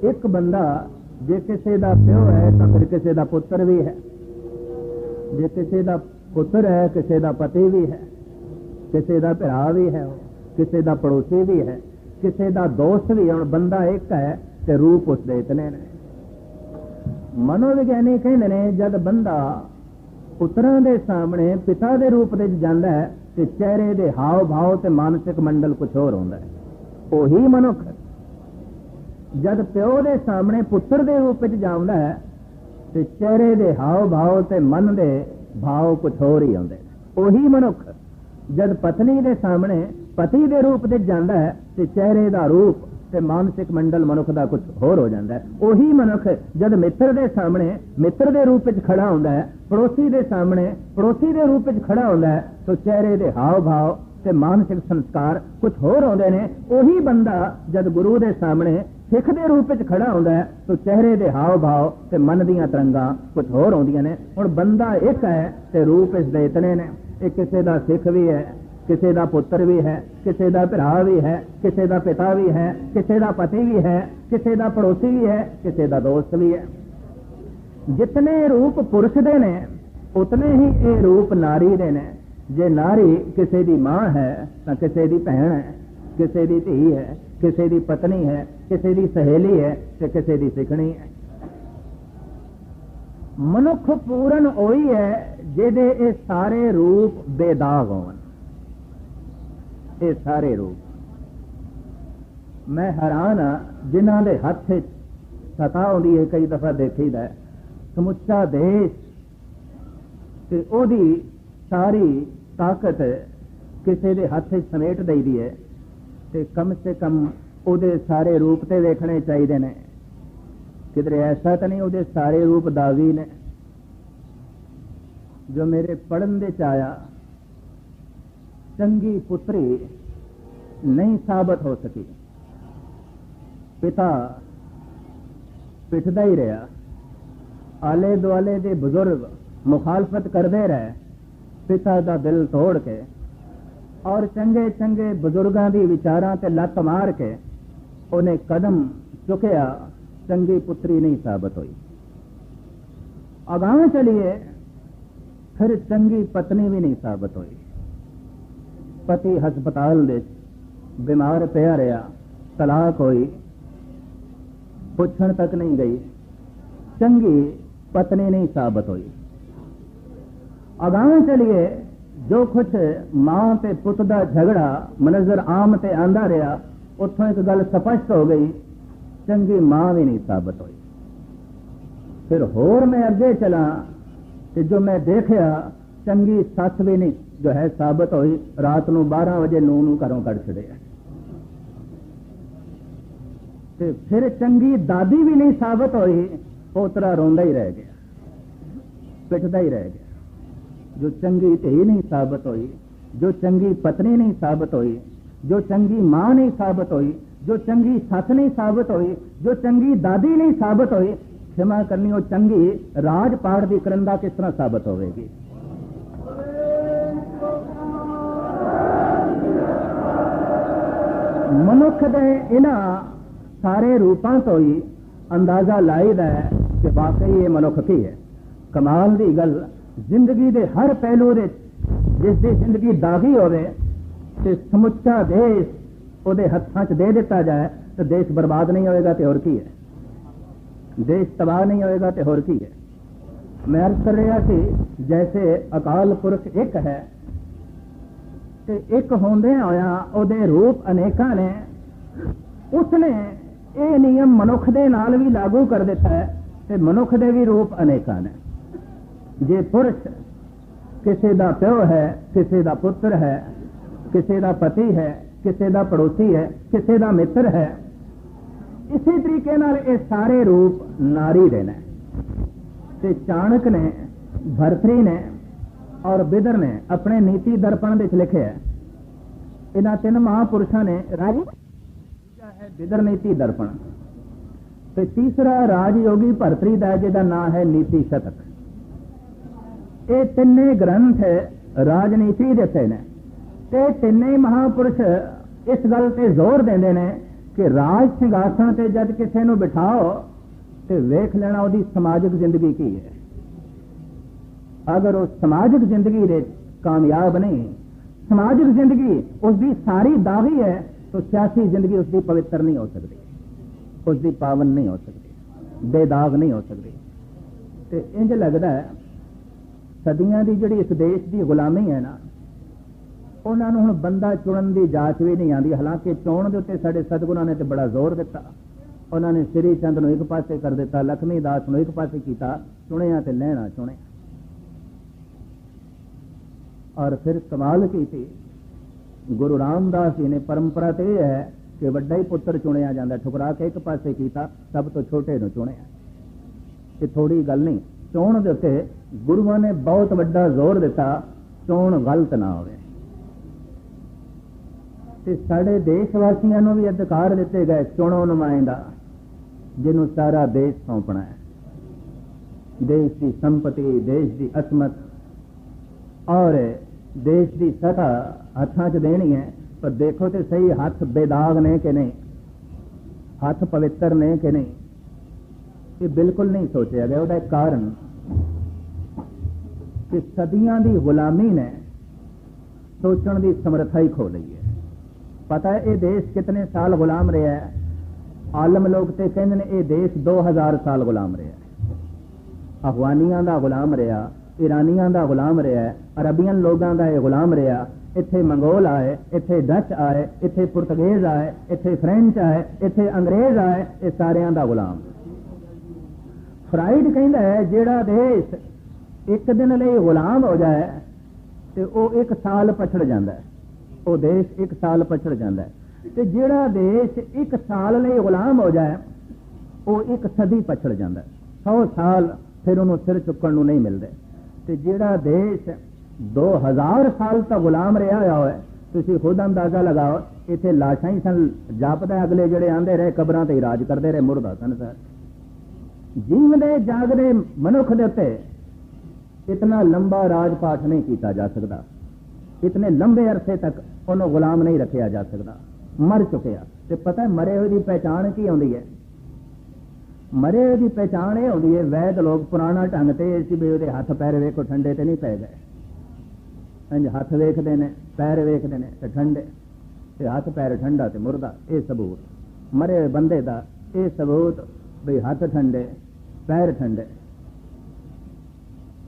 एक बंदा जे किसी का प्यो है तो फिर किसी का पुत्र भी है, जे किसी का पुत्र है किसी का पति भी है, किसी का भरा भी है, किसी का पड़ोसी भी है, किसी का दोस्त भी है। और बंदा एक है तो रूप उसके इतने ने। मनोविग्यानी कहते हैं जब बंदा पुत्रां दे सामने पिता के रूप में जाता है तो चेहरे के हाव भाव ते मानसिक मंडल कुछ होर होंदा है। वही मनुख जब प्यो के सामने पुत्र के रूप में जाता है तो चेहरे के हाव भाव ते मन के भाव कुछ होर ही आते। वही मनुख जब पत्नी के सामने पति के रूप में जाता है तो चेहरे का रूप ते मानसिक मंडल मनुख का कुछ होर हो जाता है। वही मनुख जब मित्र के सामने मित्र के रूप में खड़ा होता है, पड़ोसी के सामने पड़ोसी के रूप में खड़ा होता है तो चेहरे के हाव भाव ते मानसिक संस्कार कुछ होर होंदे ने। वही बंदा जब गुरु के सामने सिख के रूप में खड़ा होता है तो चेहरे के हाव भाव ते मन दीयां तरंगां कुछ होर होंदियां ने। हुण बंदा एक है ते रूप इसदे इतने ने। एक किसी का सिख भी है, किसी का पुत्र भी है, किसी का भरा भी है, किसी का पिता भी है, किसी का पति भी है, किसी का पड़ोसी भी है, किसी का दोस्त भी है। जितने रूप पुरुष दे ने उतने ही ये रूप नारी दे ने। जे नारी किसी की मां है तो किसी की भैन है, किसी की धी है, किसी की पत्नी है, किसी की सहेली है तो किसी की सिखणी है। मनुख पूर्ण वही है जिहदे ये सारे रूप बेदाग होवन। ये सारे रूप मैं हैरान हाँ जिन्हां दे हथ सता आउंदी है। कई दफा देखीदा है समुचा देश ते ओदी सारी ताकत किसी दे हथ समेट दईदी है ते कम से कम ओदे सारे रूप ते देखने चाहिए ने। किधरे ऐसा तो नहीं ओदे सारे रूप दागी ने। जो मेरे पढ़न दे आया चंगी पुत्री नहीं साबित हो सकी, पिता पिटदा ही रहा, आले दुआले के बुजुर्ग मुखालफत करते रहे पिता का दिल तोड़ के, और चंगे चंगे बुजुर्गों की विचारां ते लत मार के उन्हें कदम चुकया, चंगी पुत्री नहीं साबित हुई। अगां चलिए फिर चंगी पत्नी भी नहीं साबित हुई। पति हस्पताल दे बीमार पिया रहा, तलाक हुई, पुछण तक नहीं गई, चंगी पत्नी नहीं साबित हुई। अगां चलिए जो कुछ मां ते पुत दा झगड़ा मनजर आम ते आंदा रहा, उत्थों एक गल स्पष्ट हो गई, चंगी मां भी नहीं साबित हुई। फिर होर मैं अगे चला तो जो मैं देखा चंगी सस भी नहीं जो है साबित हुई। रात नूं 12 बजे नूं घरों कढ़ छड़िया। फिर चंगी दादी भी नहीं साबित हुई, पोतरा रोंदा ही रह गया, पिटदा ही रह गया। जो चंगी धी नहीं साबित हुई, जो चंगी पत्नी नहीं साबित हुई, जो चंगी मां नहीं साबित हुई, जो चंगी सस नहीं साबित हुई, जो चंगी दादी नहीं साबित हुई, क्षमा करनी वो चंगी राजपाट की करंदा किस तरह साबित होगी। मनुख दे इन्हां सारे रूपां तो ही अंदाजा लाईदा है कि वाकई ये मनुख की है। कमाल की गल, जिंदगी के हर पहलू दे जिसकी जिंदगी दागी होवे ते समुचा देश उहदे हत्थां च दे दिता जाए तो देश बर्बाद नहीं होएगा तो होर की है, देश तबाह नहीं होएगा तो होर की है। मैं अर्ज कर रहा कि जैसे अकाल पुरख एक है ते एक होंदे होया उहदे रूप अनेकां ने, उसने ये नियम मनुख दे नाल भी लागू कर दिता है ते मनुख दे भी रूप अनेकां ने। जे पुरुष किसी का प्यो है, किसी का पुत्र है, किसी का पति है, किसी का पड़ोसी है, किसी का मित्र है, इसी तरीके नाल ये सारे रूप नारी दे ने। ते चाणक ने, भरतरी ने और बिदर ने अपने नीति दर्पण विच लिखे है। इन्हां 3 महापुरुषों ने राजी है बिदर नीति दर्पण, ते तीसरा राजयोगी भरतरी दा जिहदा नाम है नीति शतक। ये तिन्ने ग्रंथ राजनीति देते ने ते तिन्ने महापुरुष इस गल ते जोर देंदे ने कि राज सिंघासन ते जद किसी नूं बिठाओ तो वेख लेना उसकी समाजिक जिंदगी की है। अगर वो समाजिक जिंदगी दे कामयाब नहीं, समाजिक जिंदगी उसकी सारी दागी है, तो सियासी जिंदगी उसकी पवित्र नहीं हो सकती, उसकी पावन नहीं हो सकती, बेदाग नहीं हो सकती। तो इंज लगता है सदियां की जिहड़ी इस देश की गुलामी है ना, उन्होंने हुण बंदा चुनन की जाच भी नहीं आती। हालांकि चोण के उत्ते साडे सतगुरां ने तो बड़ा जोर दिता। उन्होंने श्री चंद नूं एक पासे कर दिता, लक्ष्मी दास नूं एक पासे किया, चुनिया तो लैना चुने। और फिर कमाल की थी गुरु रामदास जी ने, परंपरा तो यह है कि वड्डा ही पुत्र चुनिया जाता, ठुकरा के एक पासे किया, सब तो छोटे नूं चुनिया। ये थोड़ी गल नहीं, चोण के उत्ते गुरुआं ने बहुत वड्डा जोर दिता, चोण गलत ना होवे। ते साडे देशवासियों को भी अधिकार दिते गए, चुनो नुमाइंदा जिन्हों सारा देश सौंपना है, देश की संपत्ति, देश की असमत और देश की सतह हाथों च देनी है। पर देखो तो सही, हाथ बेदाग ने कि नहीं, हाथ पवित्र ने कि नहीं, ये बिल्कुल नहीं सोचा गया। उसका एक कारण कि सदियां की गुलामी ने सोचण की समर्था ही खो ली है। पता है ये देश कितने साल गुलाम रहा है? आलम लोग तो कहते हैं ये देश 2000 साल गुलाम रहा है। अफगानियां का गुलाम रहा, ईरानियां का गुलाम रहा है, अरबियन लोगों का यह गुलाम रहा। इत्थे मंगोल आए, इत्थे डच आए, इत्थे पुर्तगेज आए, इत्थे फ्रेंच आए, इत्थे अंग्रेज आए, ये सारियां का गुलाम। फ्राइड कहता है जिहड़ा देश एक दिन लिए गुलाम हो जाए तो वह 1 साल पछड़ जाता है, वो देश 1 साल पछड़ जाता है। तो जिहड़ा देश 1 साल लिए गुलाम हो जाए वो 1 सदी पछड़ जाता है, 100 साल फिर उन्होंने सिर चुकन को नहीं मिलते। तो जिहड़ा देश 2000 साल तक गुलाम रहा हो, तुसीं खुद अंदाजा लगाओ, इत्थे लाशां ही सन जापदा, अगले जिहड़े आंदे रहे कबरां ते राज करते रहे, मुर्दा सन। सर जीवदे जागदे मनुख दे उत्ते इतना लंबा राजपाठ नहीं किया जा सकता, इतने लंबे अरसे तक उन्होंने गुलाम नहीं रखा जा सकता। मर चुकिया तो पता है मरे हुए की पहचान की आती है? मरे हुए की पहचान यह होती है, वैद लोग पुराना ढंग से भी वो हाथ पैर वेखो ठंडे तो नहीं पै गए, इंज हाथ वेखते हैं, पैर वेखते हैं तो ठंडे, तो हाथ पैर ठंडा तो मुर्दा, ये सबूत मरे हुए बंदे का, ये सबूत भाई हाथ ठंडे पैर ठंडे।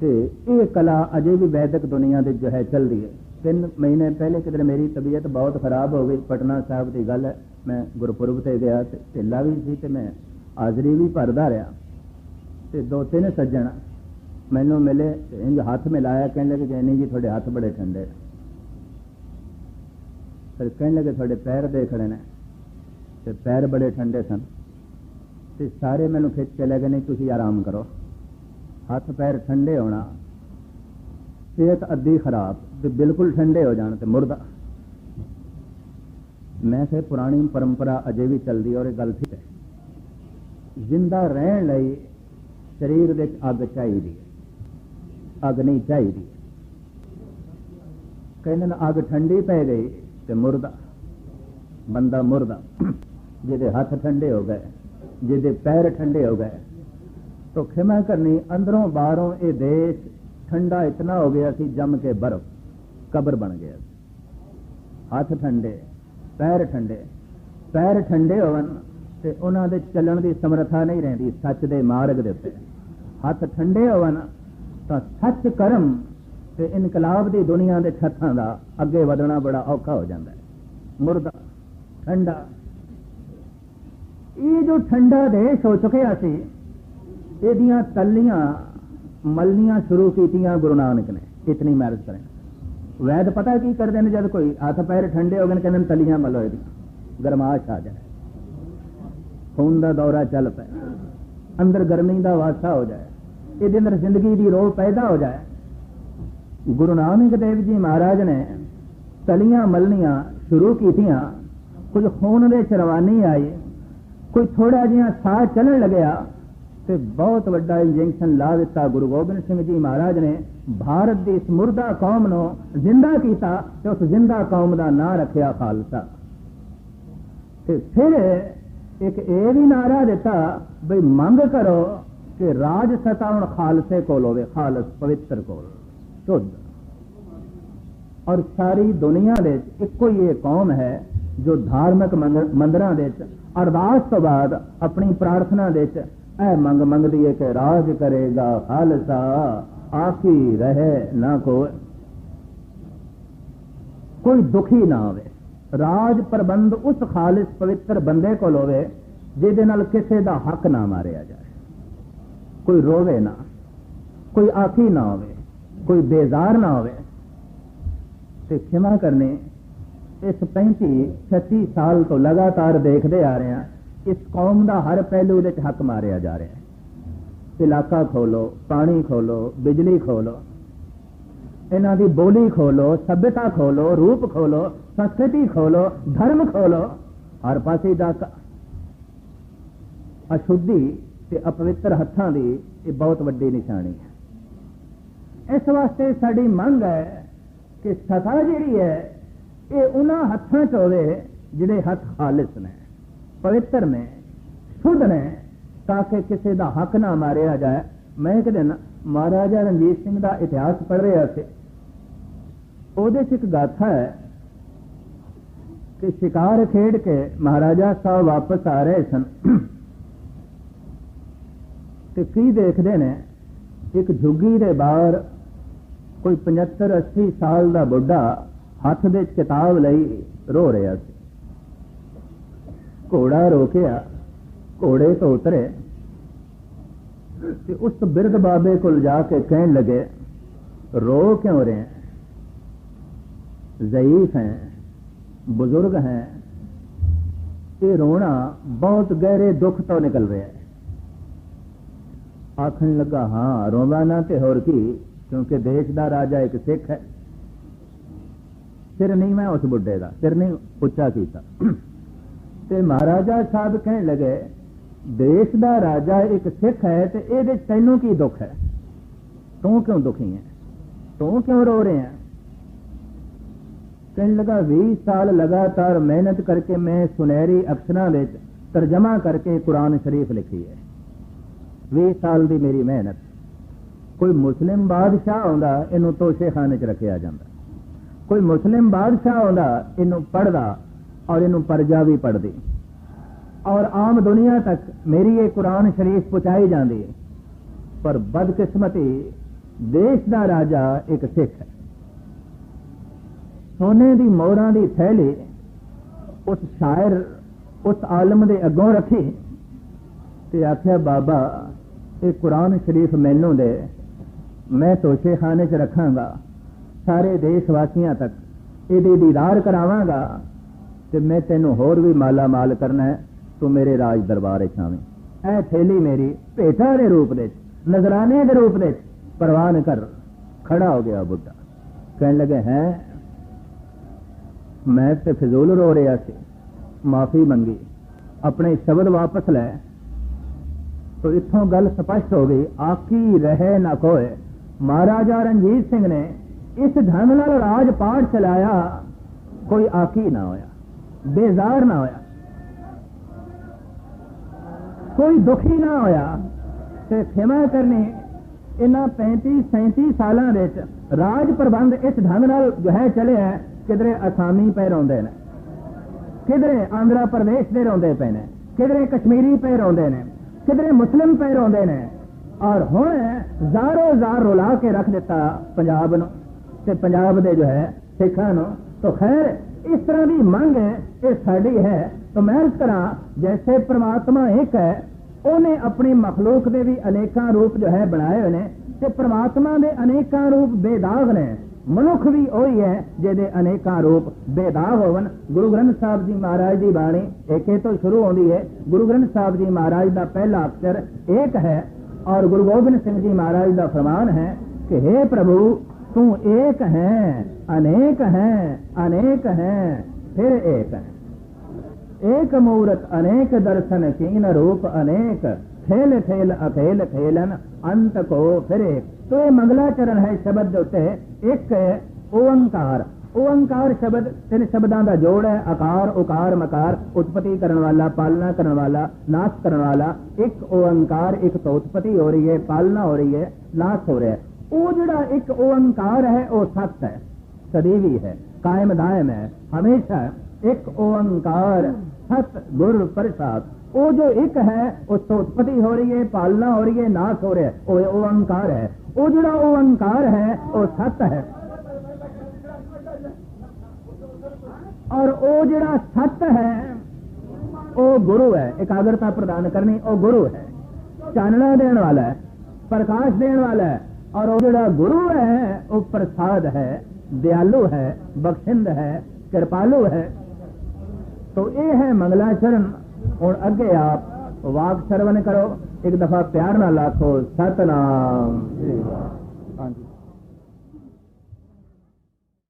तो ये कला अजे भी वैदिक दुनिया की जो है चल रही है। 3 महीने पहले किधर मेरी तबीयत बहुत खराब हो गई, पटना साहब की गल है, मैं गुरपुरब से गया, ढिला भी सी, मैं हाजरी भी भरदा रहा। तो 2-3 सज्जन मैनू मिले, इंज हाथ मिलाया, कहने लगे कि नहीं जी थोड़े हाथ बड़े ठंडे। फिर कहने लगे थोड़े पैर देखने ने, तो पैर बड़े ठंडे सन। तो सारे मैनू खिंच के ले गए, नहीं तुसीं आराम करो, हाथ पैर ठंडे होना, सेहत अद्धी खराब, तो बिल्कुल ठंडे हो जाने तो मुर्दा। मैं फिर पुरानी परंपरा अजे भी चलती और गल ठीक है, जिंदा रहने लई शरीर में अग चाहिए, अग नहीं चाहिए। कहने अग ठंडी पै गई तो मुर्दा, बंदा मुर्दा। जिहदे हाथ ठंडे हो गए, जिहदे पैर ठंडे हो गए, तो खिमा करनी अंदरों बाहरों ये देश ठंडा इतना हो गया कि जम के बर्फ कब्र बन गया। हाथ ठंडे पैर ठंडे, पैर ठंडे होवन ते उन्हां दे चलण दी समर्था नहीं रहिंदी सच दे मार्ग दे उत्ते। हाथ ठंडे होवन तां सच कर्म ते इनकलाब दी दुनिया दे छत्थां दा अगे वधना बड़ा औखा हो जाता है। मुर्दा ठंडा, ये जो ठंडा देश हो चुकिया सी, इहदियां तलियां मलनियां शुरू कीतियां गुरु नानक ने। इतनी मैरिज करें, वैद पता की करते हैं, जब कोई हाथ पैर ठंडे हो गए कहते तलियां मलो, गरमाश आ जाए, खून का दौरा चल पे, अंदर गर्मी का वासा हो जाए, ये अंदर जिंदगी की रोह पैदा हो जाए। गुरु नानक देव जी महाराज ने तलियां मलनियां शुरू कीतियां, कुछ खून दे चरवानी आई, कोई थोड़ा जिहा साह चलन लग्या तो बहुत बड़ा इंजेक्शन ला दिता। गुरु गोबिंद सिंह जी महाराज ने भारत की इस मुर्दा कौम को जिंदा किया, तो उस जिंदा कौम का नाम रखा खालसा। ਤੇ ਫਿਰ ਇੱਕ ਇਹ ਵੀ ਨਾਰਾ ਦਿੱਤਾ ਬਈ ਮੰਗ ਕਰੋ ਕਿ ਰਾਜ ਸਤਾ ਹੁਣ ਖਾਲਸੇ ਕੋਲ ਹੋਵੇ, ਖਾਲਸ ਪਵਿੱਤਰ ਕੋਲ ਸ਼ੁੱਧ। ਔਰ ਸਾਰੀ ਦੁਨੀਆ ਦੇ ਇੱਕੋ ਹੀ ਇਹ ਕੌਮ ਹੈ ਜੋ ਧਾਰਮਿਕ ਮੰਦਰਾਂ ਦੇ ਅਰਦਾਸ ਤੋਂ ਬਾਅਦ ਆਪਣੀ ਪ੍ਰਾਰਥਨਾ ਦੇ ਇਹ ਮੰਗ ਮੰਗਦੀ ਹੈ ਕਿ ਰਾਜ ਕਰੇਗਾ ਖਾਲਸਾ, ਆਖੀ ਰਹੇ ਨਾ ਕੋਈ ਦੁਖੀ ਨਾ ਹੋਵੇ। ਰਾਜ ਪ੍ਰਬੰਧ ਉਸ ਖਾਲਿਸ ਪਵਿੱਤਰ ਬੰਦੇ ਕੋਲ ਹੋਵੇ ਜਿਹਦੇ ਨਾਲ ਕਿਸੇ ਦਾ ਹੱਕ ਨਾ ਮਾਰਿਆ ਜਾਏ, ਕੋਈ ਰੋਵੇ ਨਾ, ਕੋਈ ਆਖੀ ਨਾ ਹੋਵੇ, ਕੋਈ ਬੇਜ਼ਾਰ ਨਾ ਹੋਵੇ। ਤੇ ਖਿਮਾ ਕਰਨੇ ਇਸ 35-36 ਸਾਲ ਤੋਂ ਲਗਾਤਾਰ ਦੇਖਦੇ ਆ ਰਹੇ ਹਾਂ, ਇਸ ਕੌਮ ਦਾ ਹਰ ਪਹਿਲੂ ਦੇ ਹੱਕ ਮਾਰਿਆ ਜਾ ਰਿਹਾ ਹੈ। ਇਲਾਕਾ ਖੋਲੋ, ਪਾਣੀ ਖੋਲੋ, ਬਿਜਲੀ ਖੋਲੋ, ਇਹਨਾਂ ਦੀ ਬੋਲੀ ਖੋਲੋ, ਸਭਿਅਤਾ ਖੋਲੋ, ਰੂਪ ਖੋਲੋ, ਸੰਸਕ੍ਰਿਤੀ ਖੋਲੋ, ਧਰਮ ਖੋਲੋ, ਹਰ ਪਾਸੇ ਦਾ ਅਸ਼ੁੱਧੀ ਤੇ ਅਪਵਿੱਤਰ ਹੱਥਾਂ ਦੀ ਇਹ ਬਹੁਤ ਵੱਡੀ ਨਿਸ਼ਾਨੀ ਹੈ। ਇਸ ਵਾਸਤੇ ਸਾਡੀ ਮੰਗ ਹੈ ਕਿ ਸਤਾ ਜਿਹੜੀ ਹੈ ਇਹ ਉਹਨਾਂ ਹੱਥਾਂ 'ਚ ਹੋਵੇ ਜਿਹੜੇ ਹੱਥ ਖਾਲਿਸ ਨੇ, ਪਵਿੱਤਰ ਨੇ, ਸ਼ੁੱਧ ਨੇ, ਤਾਂ ਕਿ ਕਿਸੇ ਦਾ ਹੱਕ ਨਾ ਮਾਰਿਆ ਜਾਏ। ਮੈਂ ਇੱਕ ਦਿਨ ਮਹਾਰਾਜਾ ਰਣਜੀਤ ਸਿੰਘ ਦਾ ਇਤਿਹਾਸ ਪੜ੍ਹ ਰਿਹਾ ਸੀ, ਉਹਦੇ 'ਚ ਇੱਕ ਗਾਥਾ ਹੈ ਕਿ ਸ਼ਿਕਾਰ ਖੇਡ ਕੇ ਮਹਾਰਾਜਾ ਸਾਹਿਬ ਵਾਪਸ ਆ ਰਹੇ ਸਨ ਤੇ ਕੀ ਦੇਖਦੇ ਨੇ, ਇੱਕ ਝੁੱਗੀ ਦੇ ਬਾਹਰ ਕੋਈ 75-80 ਸਾਲ ਦਾ ਬੁੱਢਾ ਹੱਥ ਦੇ ਕਿਤਾਬ ਲਈ ਰੋ ਰਿਹਾ ਸੀ। ਘੋੜਾ ਰੋਕਿਆ, ਘੋੜੇ ਤੋਂ ਉਤਰੇ ਤੇ ਉਸ ਬਿਰਧ ਬਾਬੇ ਕੋਲ ਜਾ ਕੇ ਕਹਿਣ ਲਗੇ, रो क्यों रहे हैं, ज़ईफ हैं, बुजुर्ग हैं, ये रोना बहुत गहरे दुख तो निकल रहा है। आखन लगा हाँ रोवा ना ते होर की, क्योंकि देश का राजा एक सिख है। सिर नहीं मैं उस बुढ़े का सिर नहीं उच्चा किया। ते महाराजा साहब कहने लगे देश का राजा एक सिख है तो ये तैनू की दुख है, तू क्यों दुखी है, तू क्यों रो रहे हैं। कहने लगा 20 साल लगातार मेहनत करके मैं सुनहरी अक्षरों में तर्जमा करके कुरान शरीफ लिखी है। 20 साल की मेरी मेहनत। कोई मुस्लिम बादशाह आंदा इनू तोशे खाने च रखा जाता, कोई मुस्लिम बादशाह आंदा इनू पढ़दा और इनू परजा भी पढ़दी, और आम दुनिया तक मेरी ये कुरान शरीफ पहुंचाई जाती है। पर बदकिस्मती देश का राजा एक सिख है। सोने की मोहरां की थैली उस शायर उस आलम के अगों रखी ते आख्या बाबा ये कुरान शरीफ मैनू दे, मैं तोशे खाने च रखांगा, सारे देशवासियों तक ये दीदार करावांगा ते मैं तेनू होर भी माला माल करना है, तू मेरे राज दरबार आवें। ऐ थैली मेरी भेटा के रूप दे नजराने के रूप दे परवान कर। खड़ा हो गया बुढ़ा, कहने लगे हैं मैं तो फिजूल रो रहा सी, माफी मंगी, अपने शब्द वापस लै। तो इत्थों गल स्पष्ट हो गई, आकी रहे ना कोई। महाराजा रणजीत सिंह ने इस ढंग नाल राज पाठ चलाया, कोई आकी ना होया, बेजार ना होया, कोई दुखी ना होया। ते क्षमा करनी इन्हां 35-37 सालां विच राज प्रबंध इस ढंग नाल जो है चले है। किधरे असामी पे रोंदे ने, किधरे आंध्र प्रदेश दे रोंदे पे ने, किधरे कश्मीरी पे रोंदे ने, किधरे मुस्लिम पे रोंदे ने, और हुण ज़ारो ज़ार रुला के रख दिता पंजाब नूं ते पंजाब दे जो है सिखां नूं। तो खैर इस तरह की मंग ये साडी है। तो मैं अर्ज करा जैसे परमात्मा एक है, उन्हें अपनी मखलूक के भी अनेकां रूप जो है बनाए हुए ने, ते परमात्मा दे अनेकां रूप बेदाग ने। मनुख भी वही है जिहदे अनेकां रूप बेदाग होवन। गुरु ग्रंथ साहब जी महाराज की बाणी एक तो शुरू होती है। गुरु ग्रंथ साहब जी महाराज का पहला अक्षर एक है, और गुरु गोबिंद सिंह जी महाराज का फरमान है कि हे प्रभु तू एक है, अनेक है, अनेक है, फिर एक है। एक मूरत अनेक दर्शन कीन रूप अनेक, खेल खेल अखेल खेलन अंत को फिर एक। तो ये मंगला चरण है शब्द उत्ते एक ओंकार ओंकार शब्द तीन शब्दां दा जोड़ है, आकार उकार मकार, उत्पत्ति करने वाला, पालना करने वाला, नाश करने वाला। एक ओंकार, एक तो उत्पत्ति हो रही है, पालना हो रही है, नाश हो रहा है। वो जड़ा एक ओंकार है वो सत्य है, सदैवी है, कायम दायम है, हमेशा। एक ओंकार सत गुरु प्रसाद, वो जो एक है उसको उत्पत्ति हो रही है, पालना हो रही है, नाश हो रहा है, वो ओंकार है। वो जड़ा ओंकार है वो सत्य है, और वो जड़ा सत्य है वो गुरु है। एकाग्रता प्रदान करनी वो गुरु है, चानना देने वाला है, प्रकाश देने वाला है। और वो जड़ा गुरु है वो प्रसाद है, दयालु है, बख्शिंद है, कृपालु है। तो ये है मंगलाचरण। और अगे आप वाक श्रवण करो, एक दफा प्यार ना लाखो। सतनाम।